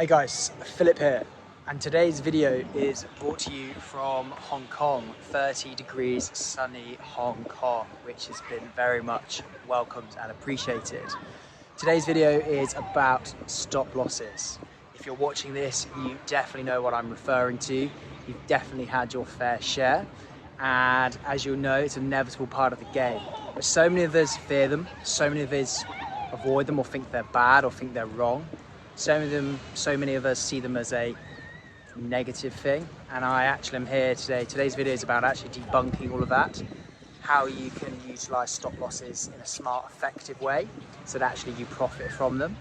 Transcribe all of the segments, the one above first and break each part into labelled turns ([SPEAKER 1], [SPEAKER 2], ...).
[SPEAKER 1] Hey guys, Philip here, and today's video is brought to you from Hong Kong, 30 degrees sunny Hong Kong, which has been very much welcomed and appreciated. Today's video is about stop losses. If you're watching this, you definitely know what I'm referring to. You've definitely had your fair share, and as you'll know, it's an inevitable part of the game. But so many of us fear them, so many of us avoid them or think they're bad or think they're wrong. So many of us see them as a negative thing, and I actually am here today. Today's video is about actually debunking all of that, how you can utilize stop losses in a smart, effective way so that actually you profit from them,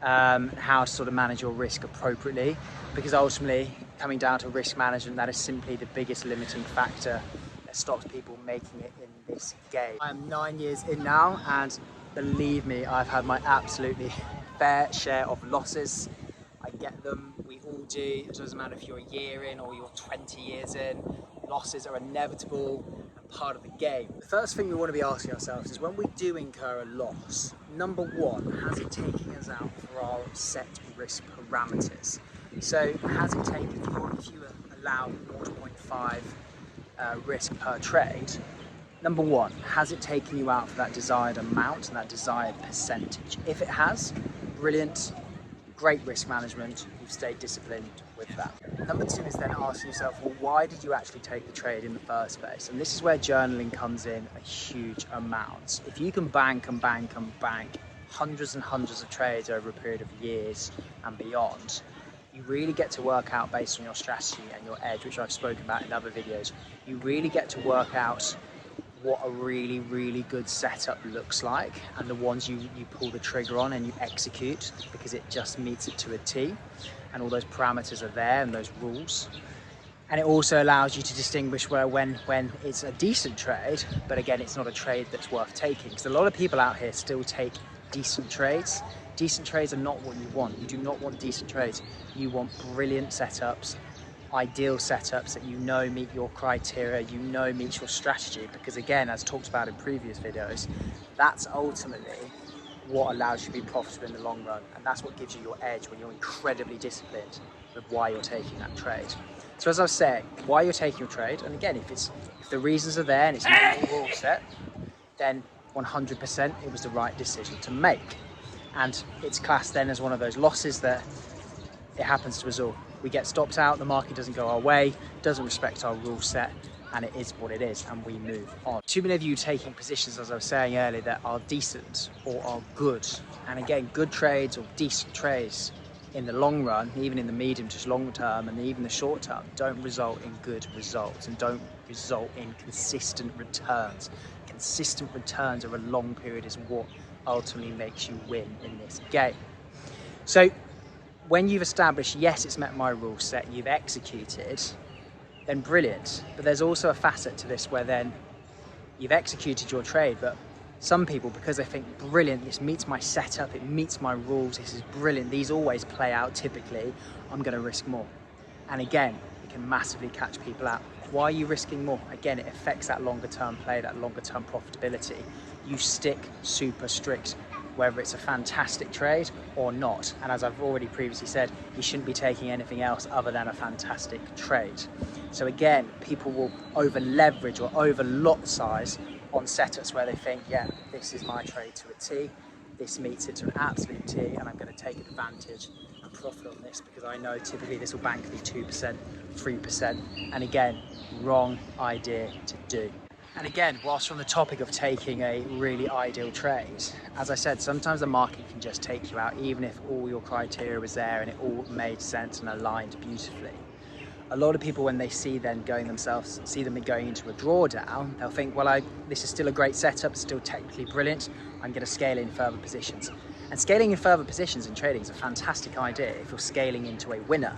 [SPEAKER 1] how to sort of manage your risk appropriately, because ultimately coming down to risk management, that is simply the biggest limiting factor that stops people making it in this game. I'm 9 years in now, and believe me, I've had my absolutely fair share of losses. I get them, we all do. It doesn't matter if you're a year in or you're 20 years in, losses are inevitable and part of the game. The first thing we want to be asking ourselves is, when we do incur a loss, number one, has it taken us out for our set risk parameters? So has it taken, if you allow 0.5 risk per trade, number one, has it taken you out for that desired amount and that desired percentage? If it has, brilliant, great risk management, you've stayed disciplined with that. Number two is then asking yourself, well, why did you actually take the trade in the first place? And this is where journaling comes in a huge amount. If you can bank and bank and bank hundreds and hundreds of trades over a period of years and beyond, you really get to work out, based on your strategy and your edge, which I've spoken about in other videos, you really get to work out what a really, really good setup looks like, and the ones you pull the trigger on and you execute because it just meets it to a T, and all those parameters are there and those rules. And it also allows you to distinguish when it's a decent trade, but again, it's not a trade that's worth taking, because a lot of people out here still take decent trades. Decent trades are not what you want. You do not want decent trades. You want brilliant setups, ideal setups that you know meet your criteria, you know meet your strategy, because again, as talked about in previous videos, that's ultimately what allows you to be profitable in the long run, and that's what gives you your edge when you're incredibly disciplined with why you're taking that trade. So as I was saying, why you're taking your trade, and again, if the reasons are there and it's not your rule set, then 100% it was the right decision to make. And it's classed then as one of those losses that it happens to us all. We get stopped out, the market doesn't go our way, doesn't respect our rule set, and it is what it is, and we move on. Too many of you taking positions, as I was saying earlier, that are decent or are good. And again, good trades or decent trades in the long run, even in the medium to long term and even the short term, don't result in good results and don't result in consistent returns. Consistent returns over a long period is what ultimately makes you win in this game. So when you've established, yes, it's met my rule set, you've executed, then brilliant. But there's also a facet to this where then you've executed your trade, but some people, because they think, brilliant, this meets my setup, it meets my rules, this is brilliant, these always play out typically, I'm going to risk more. And again, it can massively catch people out. Why are you risking more? Again, it affects that longer term play, that longer term profitability. You stick super strict, whether it's a fantastic trade or not. And as I've already previously said, you shouldn't be taking anything else other than a fantastic trade. So again, people will over leverage or over lot size on setups where they think, yeah, this is my trade to a T, this meets it to an absolute T, and I'm going to take advantage and profit on this because I know typically this will bank me 2%, 3%. And again, wrong idea to do. And again, whilst we're on the topic of taking a really ideal trade, as I said, sometimes the market can just take you out, even if all your criteria was there and it all made sense and aligned beautifully. A lot of people, when they see them going into a drawdown, they'll think, well, this is still a great setup, it's still technically brilliant, I'm going to scale in further positions. And scaling in further positions in trading is a fantastic idea if you're scaling into a winner.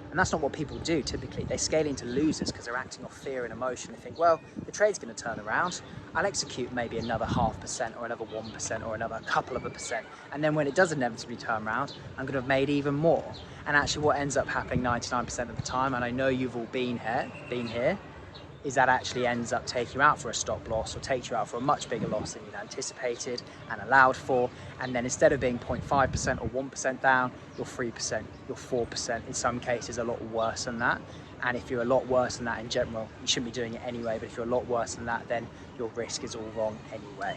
[SPEAKER 1] And that's not what people do typically. They scale into losers because they're acting off fear and emotion. They think, well, the trade's going to turn around. I'll execute maybe another 0.5% or another 1% or another couple of a percent. And then when it does inevitably turn around, I'm going to have made even more. And actually what ends up happening 99% of the time, and I know you've all been here, is that actually ends up taking you out for a stop loss or takes you out for a much bigger loss than you'd anticipated and allowed for. And then instead of being 0.5% or 1% down, you're 3%, you're 4%, in some cases a lot worse than that. And if you're a lot worse than that in general, you shouldn't be doing it anyway, but if you're a lot worse than that, then your risk is all wrong anyway.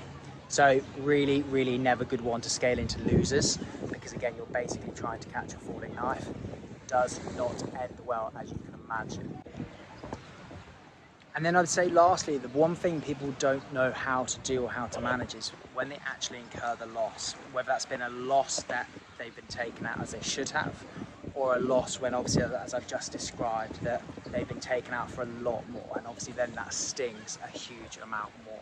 [SPEAKER 1] So really, really never good one to scale into losers, because again, you're basically trying to catch a falling knife. It does not end well, as you can imagine. And then I'd say lastly, the one thing people don't know how to do or how to manage is when they actually incur the loss, whether that's been a loss that they've been taken out as they should have, or a loss when obviously, as I've just described, that they've been taken out for a lot more, and obviously then that stings a huge amount more.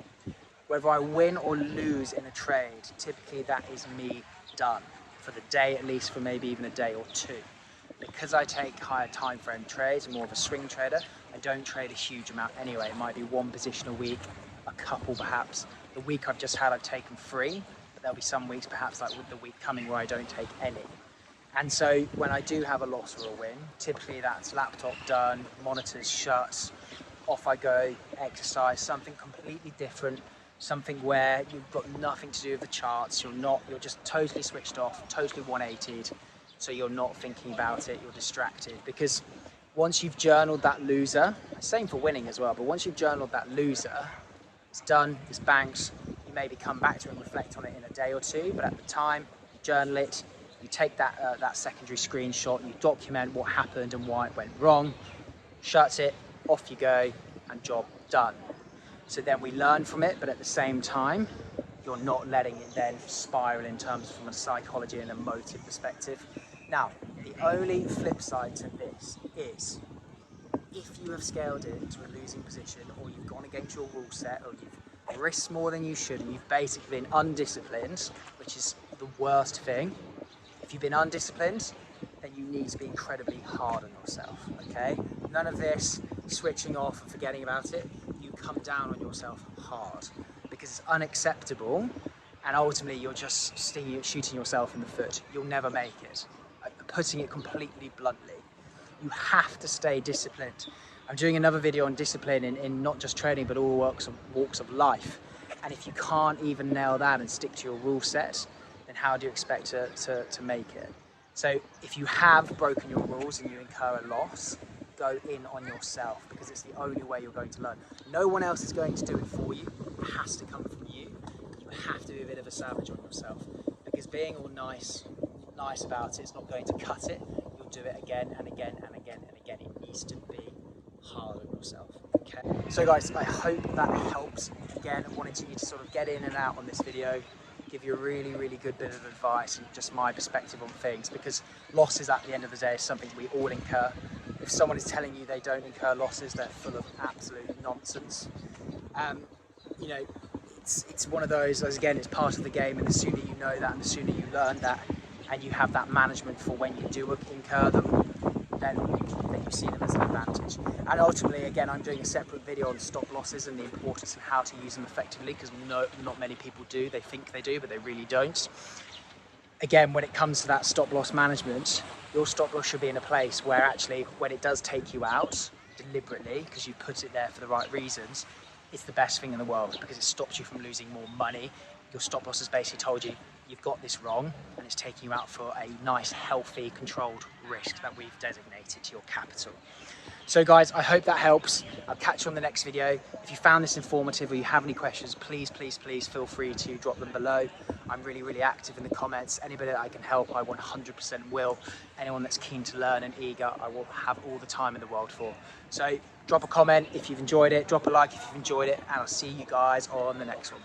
[SPEAKER 1] Whether I win or lose in a trade, typically that is me done for the day, at least for maybe even a day or two. Because I take higher time frame trades, I'm more of a swing trader, I don't trade a huge amount anyway. It might be one position a week, a couple perhaps. The week I've just had, I've taken 3, but there'll be some weeks perhaps like with the week coming where I don't take any. And so when I do have a loss or a win, typically that's laptop done, monitors shut, off I go, exercise, something completely different, something where you've got nothing to do with the charts, you're just totally switched off, totally 180'd, so you're not thinking about it, you're distracted. Because once you've journaled that loser, same for winning as well, but once you've journaled that loser, it's done, it's banked, you maybe come back to it and reflect on it in a day or two, but at the time, journal it, you take that secondary screenshot, you document what happened and why it went wrong, shut it, off you go, and job done. So then we learn from it, but at the same time, you're not letting it then spiral in terms from a psychology and emotive perspective. Now, the only flip side to this is if you have scaled it into a losing position, or you've gone against your rule set, or you've risked more than you should, and you've basically been undisciplined, which is the worst thing. If you've been undisciplined, then you need to be incredibly hard on yourself, okay? None of this switching off and forgetting about it. You come down on yourself hard, because it's unacceptable, and ultimately you're just shooting yourself in the foot. You'll never make it. Putting it completely bluntly, you have to stay disciplined. I'm doing another video on discipline in not just trading, but all walks of life. And if you can't even nail that and stick to your rule set, then how do you expect to make it? So if you have broken your rules and you incur a loss, go in on yourself, because it's the only way you're going to learn. No one else is going to do it for you. It has to come from you. You have to be a bit of a savage on yourself, because being all nice about it's not going to cut it. You'll do it again and again and again and again. It needs to be hard on yourself. Okay. So guys, I hope that helps. Again, I wanted you to sort of get in and out on this video, give you a really, really good bit of advice and just my perspective on things, because losses at the end of the day is something we all incur. If someone is telling you they don't incur losses, they're full of absolute nonsense. You know, it's one of those, as again, it's part of the game, and the sooner you know that and the sooner you learn that, and you have that management for when you do incur them, then you see them as an advantage. And ultimately, again, I'm doing a separate video on stop losses and the importance of how to use them effectively, because not many people do. They think they do, but they really don't. Again, when it comes to that stop loss management, your stop loss should be in a place where actually, when it does take you out deliberately, because you put it there for the right reasons, it's the best thing in the world, because it stops you from losing more money. Your stop loss has basically told you you've got this wrong, and it's taking you out for a nice, healthy, controlled risk that we've designated to your capital. So guys, I hope that helps. I'll catch you on the next video. If you found this informative or you have any questions, please feel free to drop them below. I'm really, really active in the comments. Anybody that I can help, I 100% will. Anyone that's keen to learn and eager, I will have all the time in the world for. So drop a comment if you've enjoyed it, drop a like if you've enjoyed it, and I'll see you guys on the next one.